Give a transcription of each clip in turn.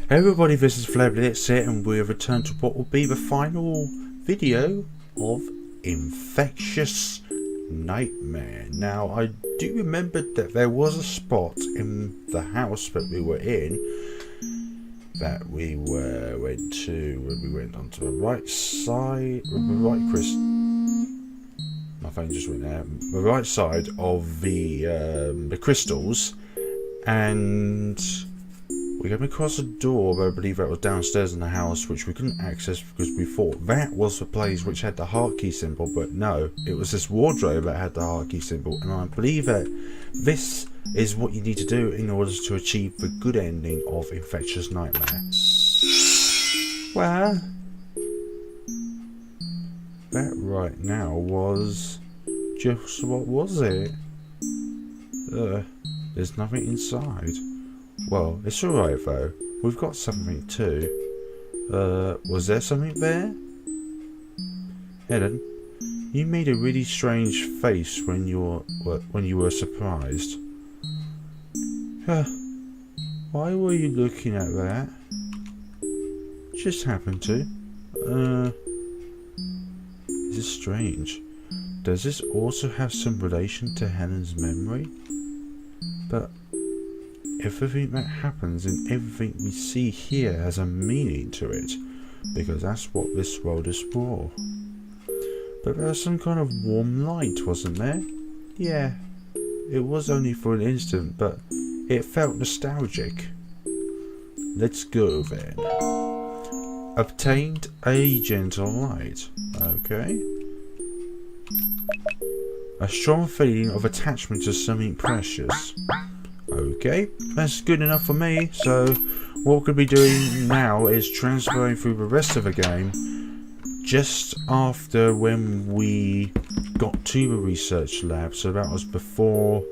Hey everybody, this is Flabblitz here, and we have returned to what will be the final video of Infectious Nightmare. Now, I do remember that there was a spot in the house that we were in that we went to when we went onto the right side, my phone just went out. The right side of the crystals, and we came across a door, but I believe that was downstairs in the house, which we couldn't access because we thought that was the place which had the heart key symbol, but no, it was this wardrobe that had the heart key symbol, and I believe that this is what you need to do in order to achieve the good ending of Infectious Nightmare. Well, that right now was just what was it? There's nothing inside. Well, it's alright though. We've got something too. Was there something there? Helen, you made a really strange face when you were surprised. Why were you looking at that? Just happened to. This is strange. Does this also have some relation to Helen's memory? But everything that happens and everything we see here has a meaning to it, because that's what this world is for. But there was some kind of warm light, wasn't there? Yeah, it was only for an instant, but it felt nostalgic. Let's go then. Obtained a gentle light. Okay. A strong feeling of attachment to something precious. Okay, that's good enough for me. So what we're going to be doing now is transferring through the rest of the game just after when we got to the research lab. So that was before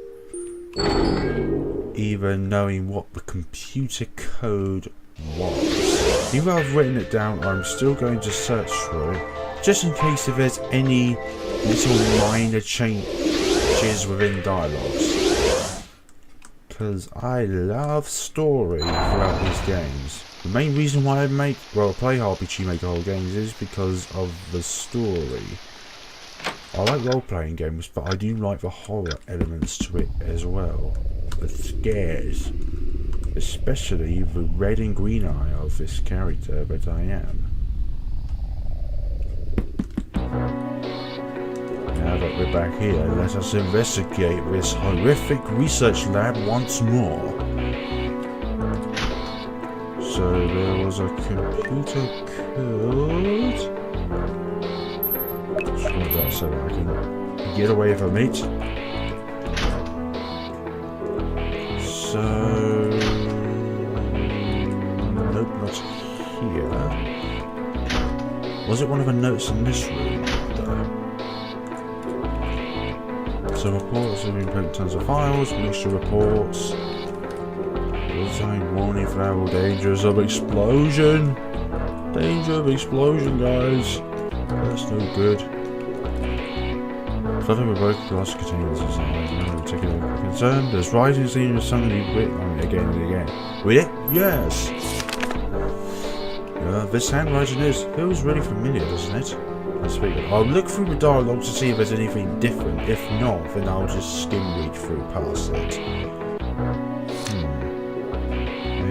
even knowing what the computer code was. Even though I've written it down, I'm still going to search for it just in case if there's any little minor changes within dialogues. Because I love story throughout these games. The main reason why I play RPG Maker whole games is because of the story. I like role-playing games, but I do like the horror elements to it as well. The scares. Especially the red and green eye of this character that I am. Now that we're back here, let us investigate this horrific research lab once more. So there was a computer code. Just want that so that I can get away from it. So nope, not here. Was it one of the notes in this room? So reports have been put in tons of files, mixture reports. Design warning for our dangers of explosion. Danger of explosion, guys. That's no good. Flooding with broken glass containers is no particular concern. There's rising scene of something written on it again and again. Read it? Yes. This handwriting feels really familiar, doesn't it? I'll look through the dialogue to see if there's anything different. If not, then I'll just skim read through past it.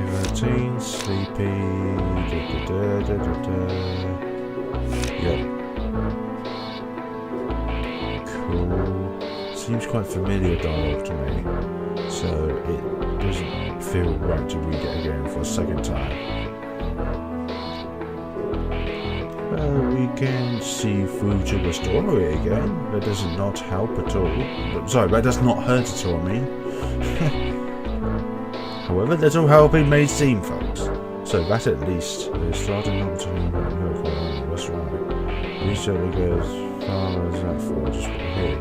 Routine, sleepy, Yep. Cool. Seems quite familiar dialogue to me, so it doesn't feel right to read it again for a second time. We can see through to the story again. That does not help at all. Sorry, that does not hurt at all, I mean. However, little help it may seem, folks. So that at least is starting not to be what's right. Research goes far as that for just here.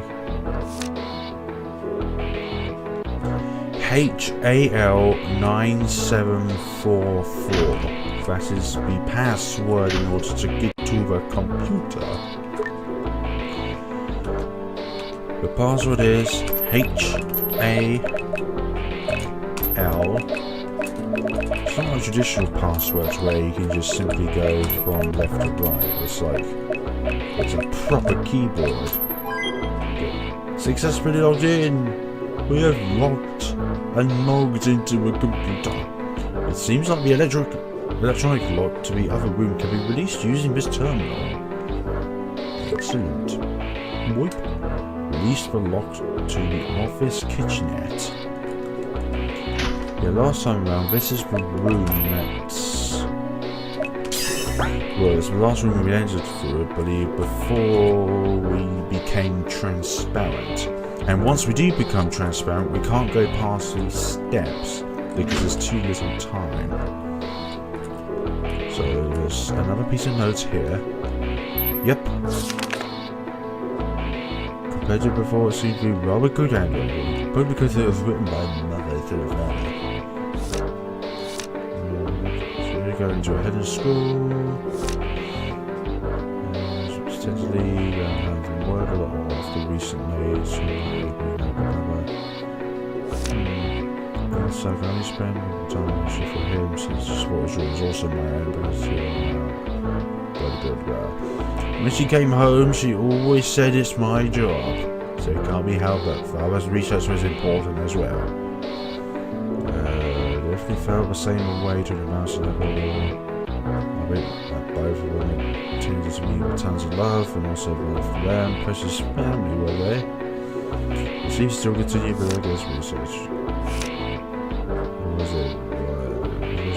HAL 9744. That is the password in order to get to the computer. The password is HAL It's not like traditional passwords where you can just simply go from left to right. It's like it's a proper keyboard. Okay. Successfully logged in. We have logged and logged into a computer. It seems like the electronic lock to the other room can be released using this terminal. Excellent. Wipe. Release the lock to the office kitchenette. Yeah, last time around, this is the room that's... Well, it's the last room we entered through, I believe, before we became transparent. And once we do become transparent, we can't go past these steps because there's too little time. So there's another piece of notes here. Yep. Compared to before, it seemed to be rather good handwriting, but because it was written by another instead of another. So we go into a head of school. Extensively from work a lot after recent days. So I can only spend time for him since the sport was also my own, but when she came home, she always said it's my job, so it can't be helped but Father's research was important as well. Definitely felt the same way to the mouse level. I think that both of them tended to me with tons of love and also love for them. Precious family, were they? It seems to still continue, but I guess research. Was a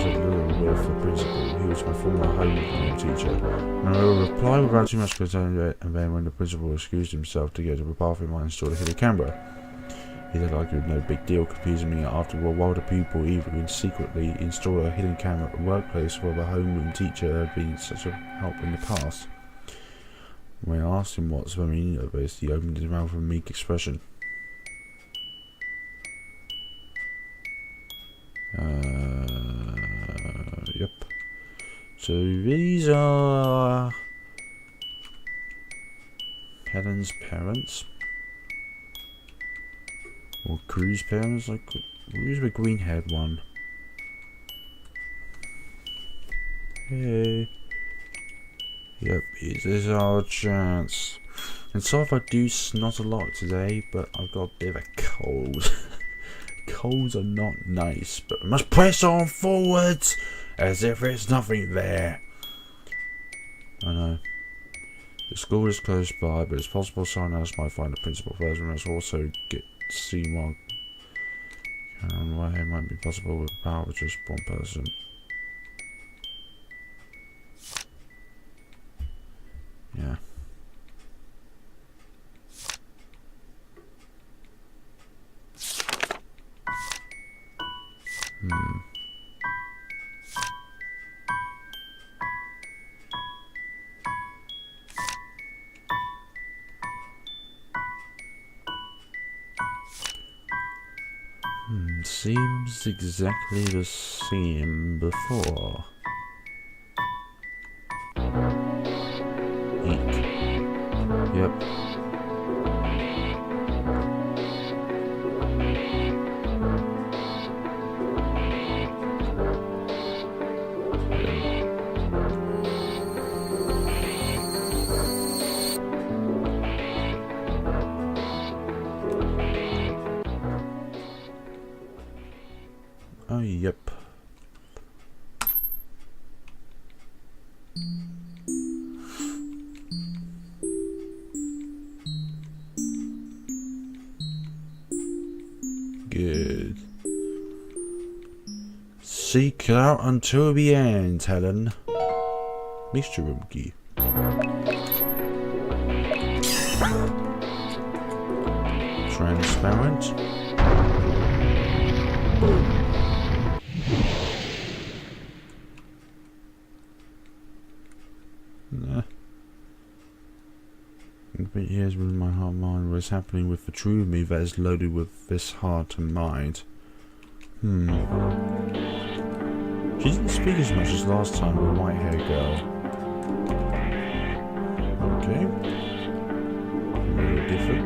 little weird for the principal. He was my former home teacher. And I will reply without too much concern, and then when the principal excused himself to go to the bathroom, I installed a hidden camera. He said like it was no big deal, confusing me after a while the people even secretly installed a hidden camera at the workplace where the homeroom teacher had been such a help in the past. When I asked him what's the meaning of this, he opened his mouth with a meek expression. Yep. So these are Helen's parents, or Crew's parents. Like, who's the green-haired one? Hey. Yep, this is our chance. And sorry if I do snot a lot today, but I've got a bit of a cold. Colds are not nice, but we must press on forwards as if there's nothing there. I know. The school is close by, but it's possible someone else might find the principal first. We must also get to see one. Why it might be possible with the power of just one person. Yeah. Seems exactly the same before. Eek. Yep. Oh, yep. Good. Seek out until the end, Helen. Mixture room key. Transparent. Boom. But here's where my heart mind was happening with the true me that is loaded with this heart and mind. She didn't speak as much as last time, the white-haired girl. Okay. A little different.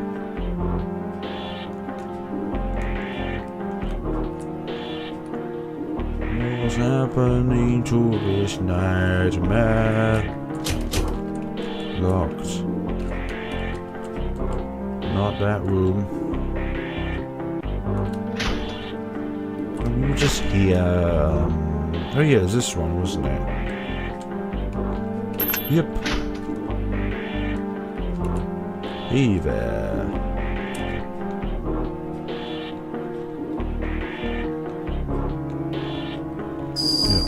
What was happening to this nightmare? Locked. Not that room. We were just here. Oh yeah, it's this one, wasn't it? Yep. Hey there. Yep.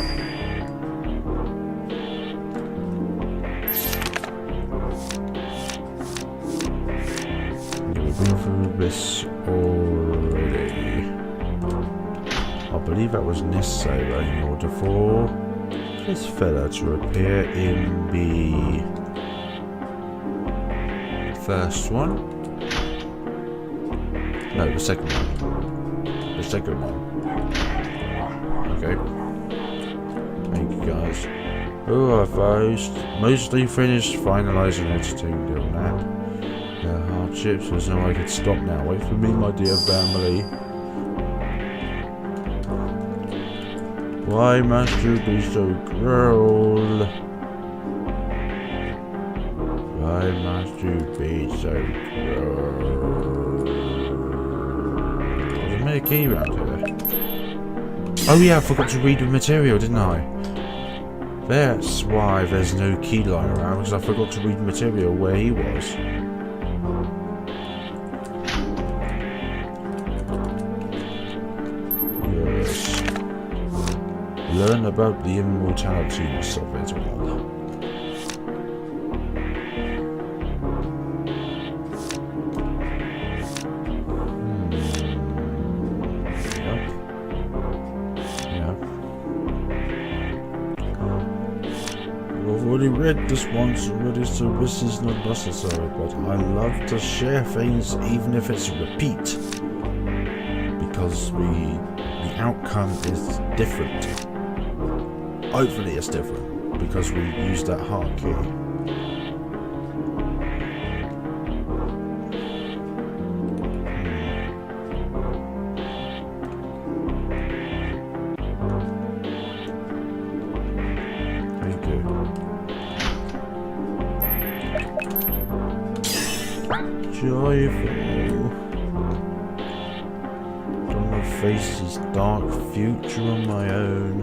We've been through this already. I believe that was necessary in order for this fella to appear in the first one. No, the second one. The second one. Okay. Thank you guys. Oh, I've mostly finished finalizing editing on that. The hardships, there's no way I could stop now. Wait for me, my dear family. Why must you be so cruel? Why must you be so cruel? There's a minute key around here. Oh yeah, I forgot to read the material, didn't I? That's why there's no key lying around, because I forgot to read the material where he was. Yes. Learn about the immortalities of it all. I've already read this once already, so this is not necessary, but I love to share things even if it's a repeat, because the outcome is different. Hopefully it's different, because we use that heart key. Joyful. Don't want to face this dark future on my own.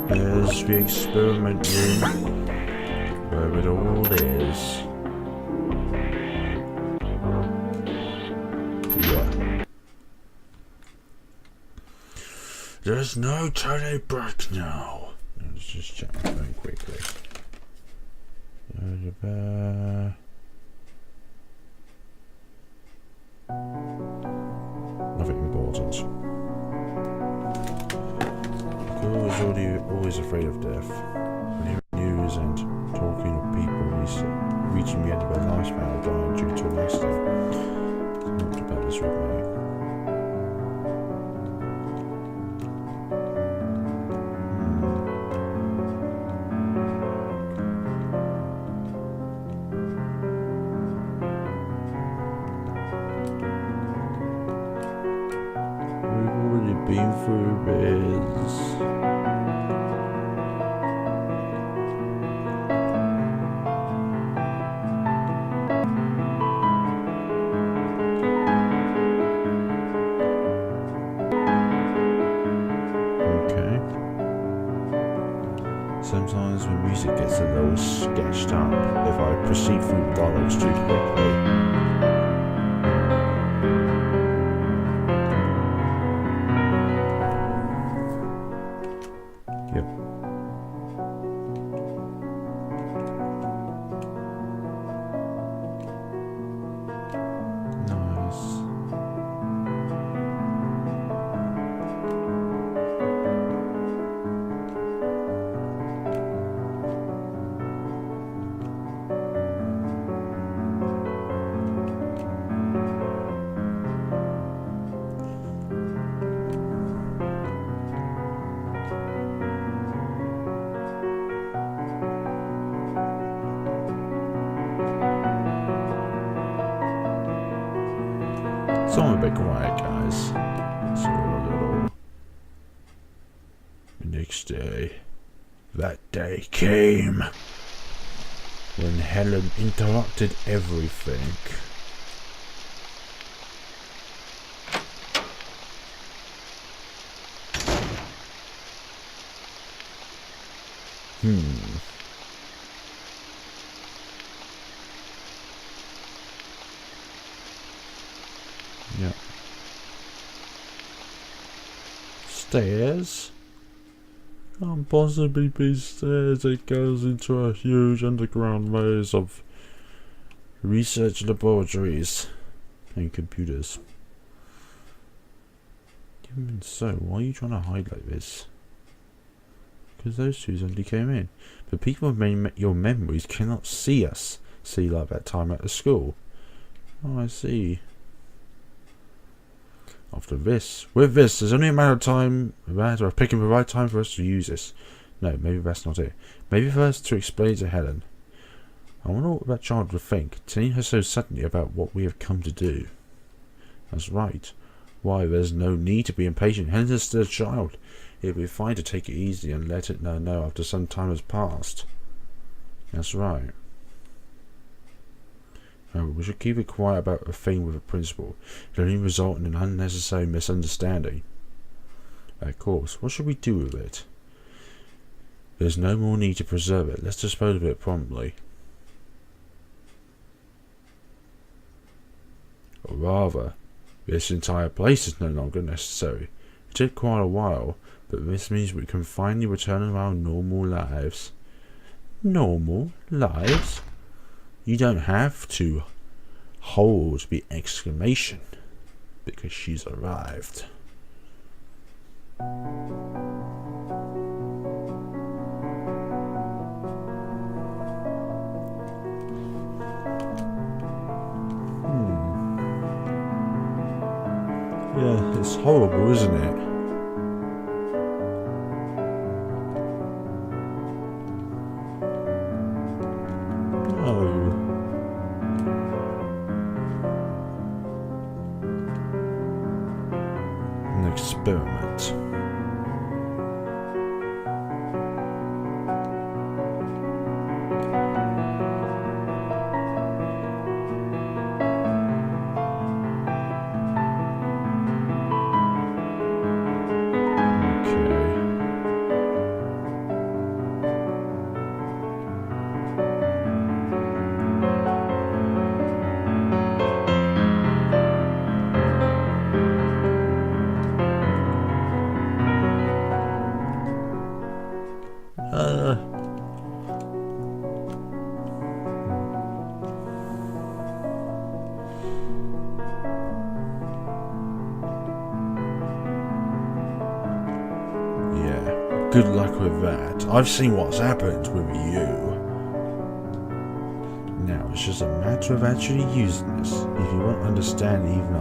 There's the experiment room, where it all is. Yeah. There's no turning back now. Let's just check my phone quickly. Nothing important. Girl was always afraid of death. When he knew his end, talking of people reaching the end of their lifespan or dying due to an accident. Talked about this with me. Been through this. Okay. Sometimes when music gets a little sketched up, if I proceed through dialogues too quickly. So I'm a bit quiet, guys. So a little. The next day. That day came when Helen interrupted everything. Yeah. Stairs? Can't possibly be stairs. It goes into a huge underground maze of research laboratories and computers. Even so, why are you trying to hide like this? Because those two suddenly came in. But people with your memories cannot see us. See, like that time at the school. Oh, I see. After this, with this, there's only a matter of picking the right time for us to use this. No, maybe that's not it. Maybe first to explain to Helen. I wonder what that child would think, telling her so suddenly about what we have come to do. That's right. Why, there's no need to be impatient. Helen's is still a child. It'd be fine to take it easy and let it know after some time has passed. That's right. We should keep it quiet about a thing with a principal. It'll only result in an unnecessary misunderstanding. Of course, what should we do with it? There's no more need to preserve it. Let's dispose of it promptly. Or rather, this entire place is no longer necessary. It took quite a while, but this means we can finally return to our normal lives. Normal lives? You don't have to hold the exclamation because she's arrived. Yeah, it's horrible, isn't it? Experiment. Good luck with that. I've seen what's happened with you. Now it's just a matter of actually using this. If you won't understand even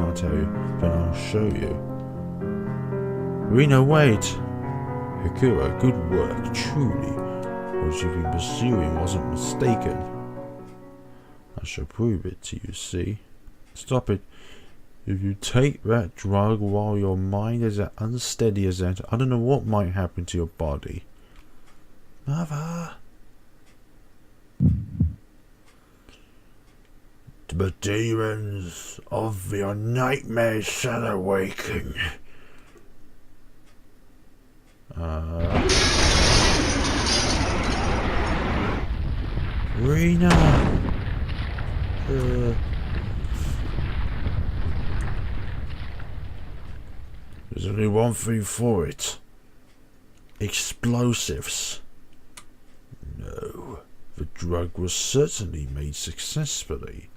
I'll tell you, then I'll show you. Rena, wait! Hikura, good work, truly. What you've been pursuing wasn't mistaken. I shall prove it to you, see? Stop it. If you take that drug while your mind is as unsteady as that, I don't know what might happen to your body. Mother! The demons of your nightmares shall awaken. Rena! There's only one thing for it. Explosives. No, the drug was certainly made successfully.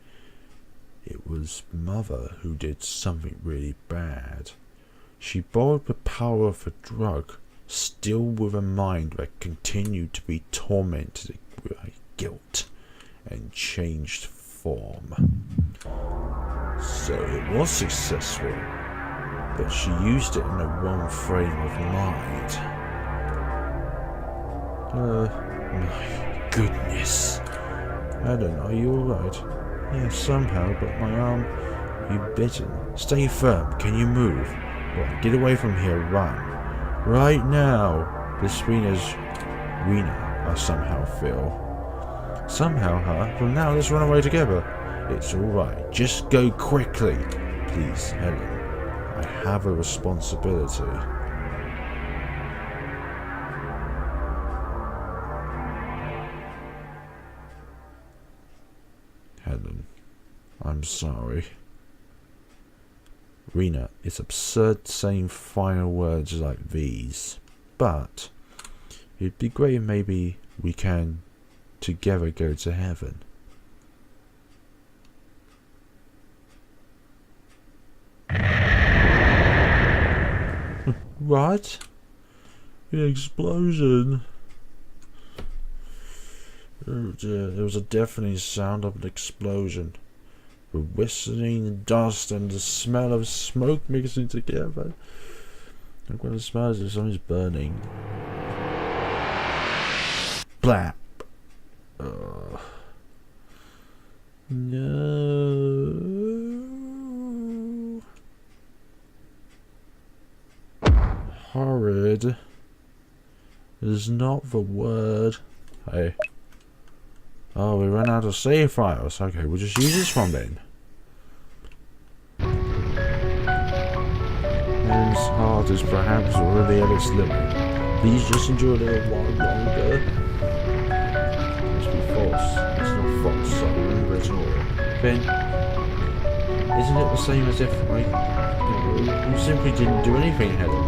It was Mother who did something really bad. She borrowed the power of the drug, still with a mind that continued to be tormented by guilt and changed form. So it was successful. But she used it in the wrong frame of mind. My goodness. Helen, are you alright? Yeah, somehow, but my arm, you bitten. Stay firm. Can you move? Right, get away from here. Run. Right now. This Rena's... Rena, I somehow feel. Somehow, huh? Well, now let's run away together. It's alright. Just go quickly. Please, Helen. I have a responsibility. Helen, I'm sorry. Rena, it's absurd saying final words like these, but it'd be great if maybe we can together go to heaven. What? An explosion. Oh dear, there was a deafening sound of an explosion. The whistling dust and the smell of smoke mixing together. I'm going to smell as if something's burning. Blap. No. Horrid is not the word. Hey. Oh, we ran out of save files. Okay, we'll just use this one then. Helen's heart is perhaps already at its limit. Please just endure a little while longer. It must be false. It's not false, so I remember it all. Then, isn't it the same as if you simply didn't do anything, Helen?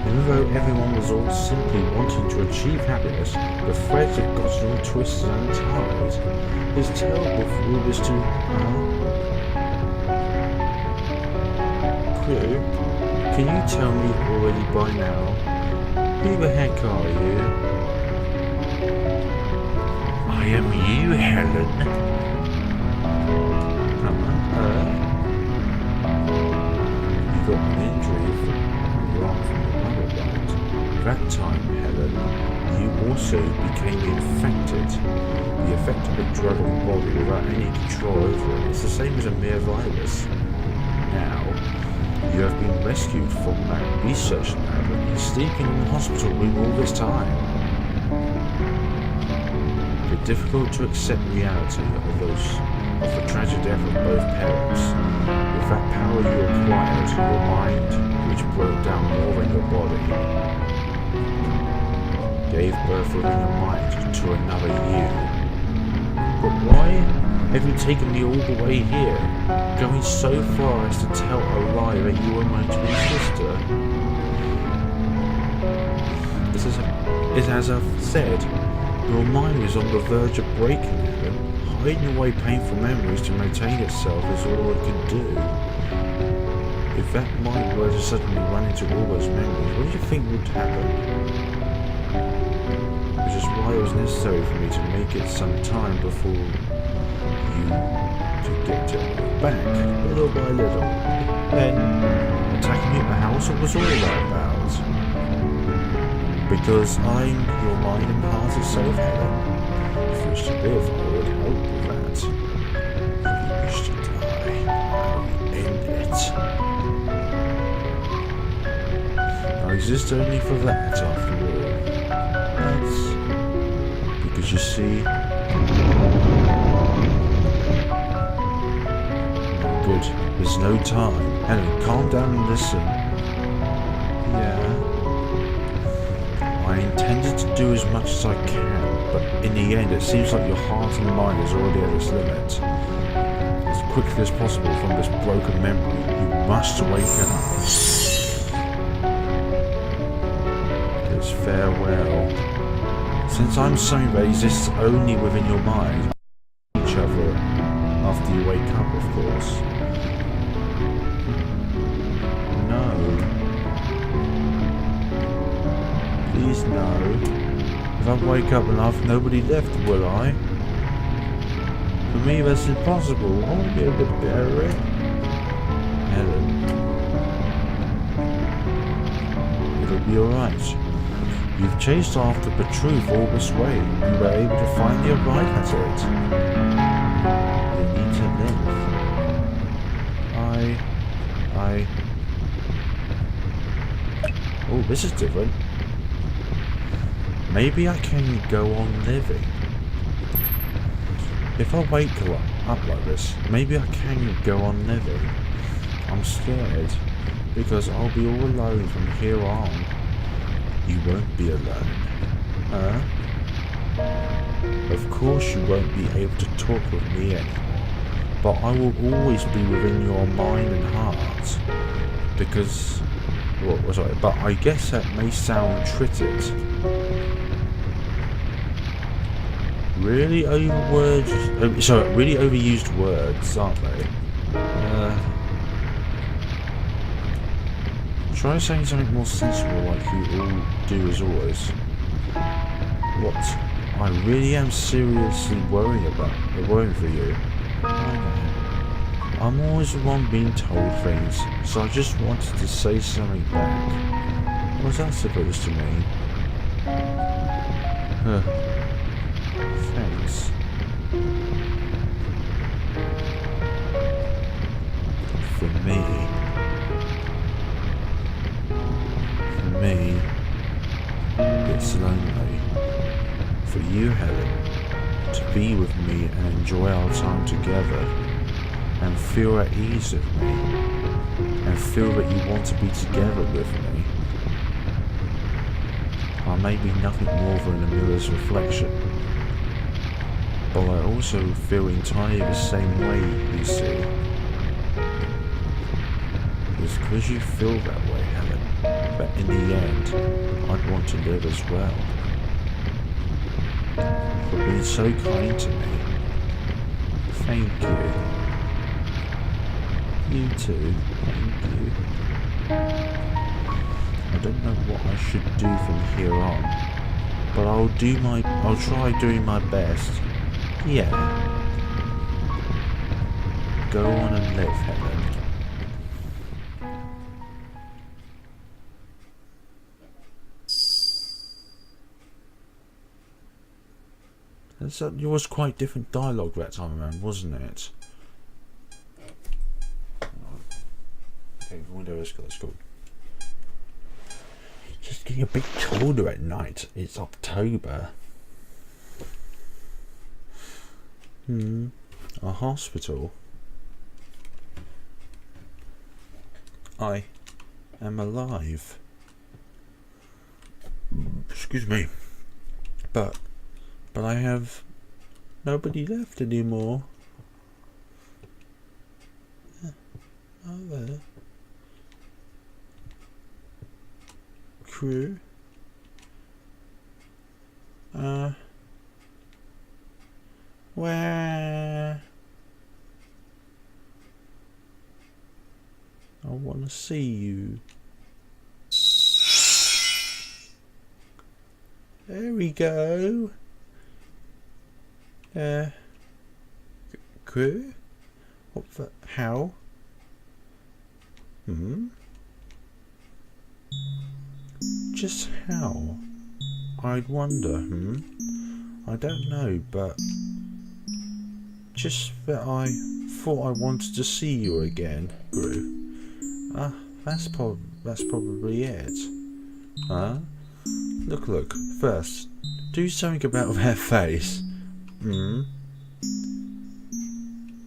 Even though everyone was all simply wanting to achieve happiness, the threads had gotten all twisted and tied. It's terrible for all this to... Crew, can you tell me already by now? Who the heck are you? I am you, Helen. You got an injury from your arm from your mother, right? That time, Helen, you also became infected. The effect of a drug on the body without any control over it is the same as a mere virus. Now, you have been rescued from that research lab and been sleeping in the hospital room all this time. It's difficult to accept reality of the tragic death of both parents. With that power you acquired, your mind, which broke down more than your body, gave birth within your mind to another you. But why have you taken me all the way here, going so far as to tell a lie that you were my twin sister? As I've said, your mind is on the verge of breaking, Helen. Hiding away painful memories to maintain itself is all it can do. If that mind were to suddenly run into all those memories, what do you think would happen? Which is why it was necessary for me to make it some time before you to get it back, little by little. Then, attacking me at the house, what was all that about? Because I'm your mind and heart itself, Helen. If you wish to live, I would help with that. If you wish to die, I will end it. I exist only for that, after all. That's because you see... Good. There's no time. Helen, calm down and listen. Yeah. I intended to do as much as I can, but in the end it seems like your heart and mind is already at its limit. As quickly as possible from this broken memory, you must awaken up. It's farewell. Since I'm something that exists only within your mind, each other after you wake up, of course. No. Please no. If I wake up and I've nobody left, will I? For me that's impossible. I won't be able to bear it. Helen. It'll be alright. You've chased after the truth all this way. You were able to finally arrive at it. You need to live. Oh, this is different. Maybe I can go on living. If I wake up like this, maybe I can go on living. I'm scared, because I'll be all alone from here on. You won't be alone. Huh? Of course you won't be able to talk with me anymore, but I will always be within your mind and heart. Because... what was I? But I guess that may sound treated. Really really overused words, aren't they? Try saying something more sensible like you all do as always. What? I really am seriously worrying for you. I know. I'm always the one being told things, so I just wanted to say something back. What was that supposed to mean? Thanks. For me, it's lonely. For you, Helen, to be with me and enjoy our time together, and feel at ease with me, and feel that you want to be together with me. I may be nothing more than a mirror's reflection, but I also feel entirely the same way, you see. It's because you feel that way, Helen, that in the end, I'd want to live as well. For being so kind to me. Thank you. You too, thank you. I don't know what I should do from here on, but I'll try doing my best. Yeah. Go on and live, Helen. It was quite different dialogue that time around, wasn't it? Okay, window is cool. Just getting a bit colder at night. It's October. A hospital. I am alive. Excuse me. But I have nobody left anymore. Are there? Crew? Where? I want to see you. There we go. Crew? What the? How? Just how? I'd wonder, I don't know, but just that I thought I wanted to see you again, Crew. That's probably it. Huh? Look, first, do something about their face.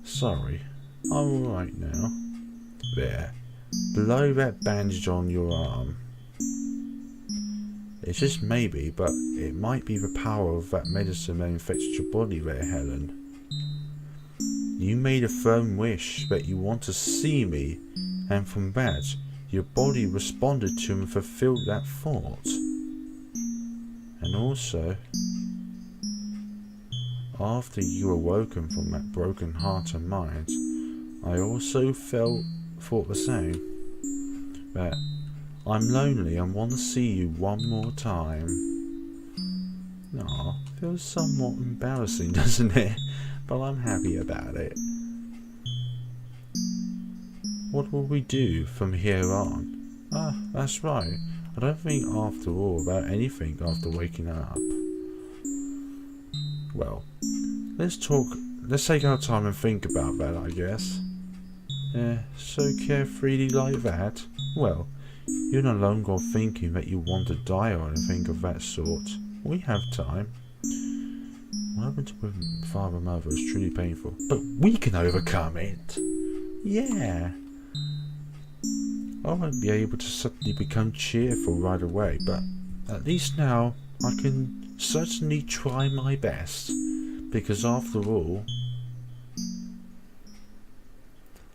Sorry, I'm alright now. There. Blow that bandage on your arm. It's just maybe, but it might be the power of that medicine that infected your body there, Helen. You made a firm wish that you want to see me, and from that, your body responded to and fulfilled that thought. And also, after you awoken from that broken heart and mind, I also thought the same. That I'm lonely and want to see you one more time. Aw, feels somewhat embarrassing, doesn't it? But I'm happy about it. What will we do from here on? That's right. I don't think after all about anything after waking up. Well, let's take our time and think about that, I guess. So carefree like that? Well, you're no longer thinking that you want to die or anything of that sort. We have time. What happened to father and mother is truly painful, but we can overcome it. Yeah. I won't be able to suddenly become cheerful right away, but at least now I can certainly try my best, because after all,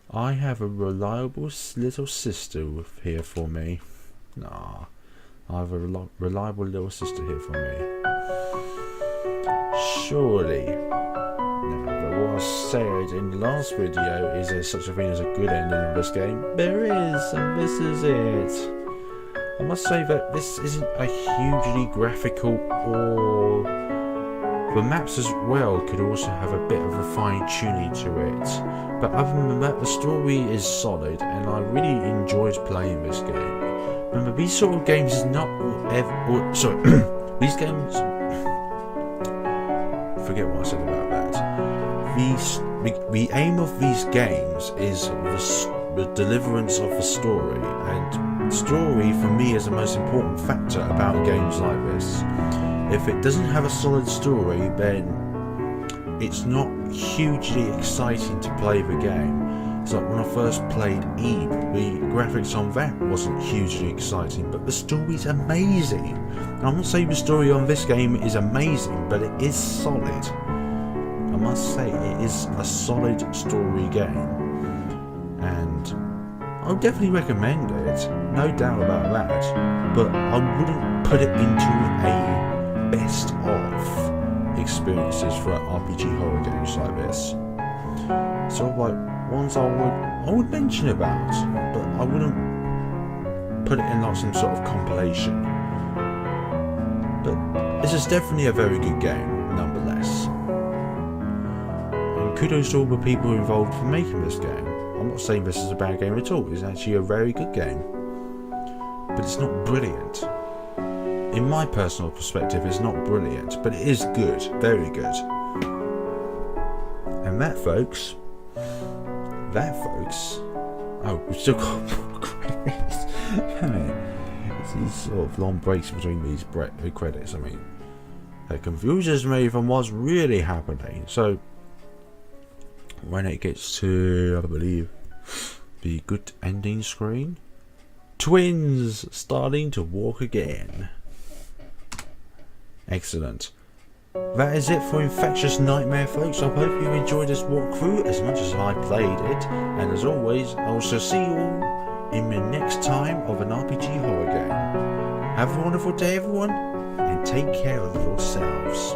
I have a reliable little sister here for me. Nah, I have a reliable little sister here for me. Surely. Now, but what I said in the last video, is there such a thing as a good ending of this game? There is, and this is it. I must say that this isn't a hugely graphical, or the maps as well could also have a bit of a fine tuning to it. But other than that, the story is solid, and I really enjoyed playing this game. Remember, these sort of games is not these games. Forget what I said about that. The aim of these games is the deliverance of the story, and story for me is the most important factor about games like this. If it doesn't have a solid story, then it's not hugely exciting to play the game. It's like when I first played Eve, the graphics on that wasn't hugely exciting, but the story's amazing. I'm not saying the story on this game is amazing, but it is solid. I must say it is a solid story game, and I would definitely recommend it, no doubt about that, but I wouldn't put it into a best of experiences for RPG horror games like this. Sort of like ones I would mention about, but I wouldn't put it in like some sort of compilation. But this is definitely a very good game, nonetheless. And kudos to all the people involved for making this game. I'm not saying this is a bad game at all, it's actually a very good game. But it's not brilliant. In my personal perspective, it's not brilliant, but it is good, very good. And that, folks, oh, we've still got more credits. I mean, it's these sort of long breaks between these credits. I mean, it confuses me from what's really happening. So, when it gets to, I believe, the good ending screen, twins starting to walk again. Excellent. That is it for Infectious Nightmare, folks. I hope you enjoyed this walkthrough as much as I played it, and as always, I will see you all in the next time of an RPG horror game. Have a wonderful day, everyone, and take care of yourselves.